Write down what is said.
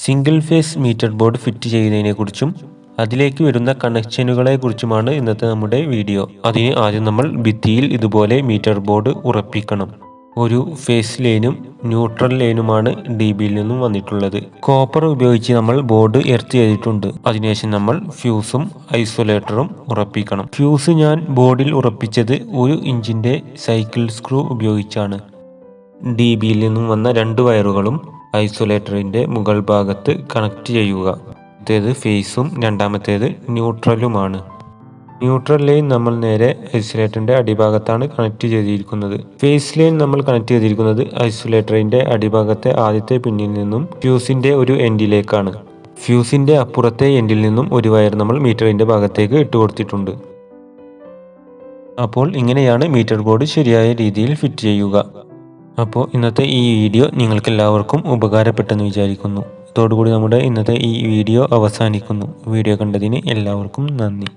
Single phase meter board fit ചെയ്യുന്നതിനെക്കുറിച്ചും അതിലേക്ക് വരുന്ന കണക്ഷനുകളെക്കുറിച്ചുമാണ് ഇന്നത്തെ നമ്മുടെ വീഡിയോ. അതിന് ആദ്യം നമ്മൾ ഭിത്തിയിൽ ഇതുപോലെ മീറ്റർ ബോർഡ് ഉറപ്പിക്കണം. ഒരു ഫേസ് ലൈനും ന്യൂട്രൽ ലൈനുമാണ് DBയിൽ നിന്നും വന്നിട്ടുള്ളത്. കോപ്പർ ഉപയോഗിച്ച് നമ്മൾ ബോർഡ് എർത്ത് ചെയ്തിട്ടുണ്ട്. അതിനുശേഷം നമ്മൾ ഫ്യൂസും ഐസൊലേറ്ററും ഉറപ്പിക്കണം. ഫ്യൂസ് ഞാൻ ബോർഡിൽ ഉറപ്പിച്ചത് 1 ഇഞ്ചിൻ്റെ സൈക്കിൾ സ്ക്രൂ ഉപയോഗിച്ചാണ്. DBയിൽ നിന്നും വന്ന 2 വയറുകളും ഐസൊലേറ്ററിൻ്റെ മുകൾ ഭാഗത്ത് കണക്ട് ചെയ്യുക. ആദ്യത്തേത് ഫേസും രണ്ടാമത്തേത് ന്യൂട്രലുമാണ്. ന്യൂട്രൽ ലൈൻ നമ്മൾ നേരെ ഐസൊലേറ്ററിൻ്റെ അടിഭാഗത്താണ് കണക്ട് ചെയ്തിരിക്കുന്നത്. ഫേസ് ലൈൻ നമ്മൾ കണക്ട് ചെയ്തിരിക്കുന്നത് ഐസൊലേറ്ററിൻ്റെ അടിഭാഗത്തെ ആദ്യത്തെ പിന്നിൽ നിന്നും ഫ്യൂസിൻ്റെ ഒരു എൻഡിലേക്കാണ്. ഫ്യൂസിൻ്റെ അപ്പുറത്തെ എൻഡിൽ നിന്നും ഒരു വയർ നമ്മൾ മീറ്ററിൻ്റെ ഭാഗത്തേക്ക് ഇട്ട് കൊടുത്തിട്ടുണ്ട്. അപ്പോൾ ഇങ്ങനെയാണ് മീറ്റർ ബോർഡ് ശരിയായ രീതിയിൽ ഫിറ്റ് ചെയ്യുക. അപ്പോൾ ഇന്നത്തെ ഈ വീഡിയോ നിങ്ങൾക്കെല്ലാവർക്കും ഉപകാരപ്പെട്ടെന്ന് വിചാരിക്കുന്നു. ഇതോടുകൂടി നമ്മുടെ ഇന്നത്തെ ഈ വീഡിയോ അവസാനിക്കുന്നു. വീഡിയോ കണ്ടതിന് എല്ലാവർക്കും നന്ദി.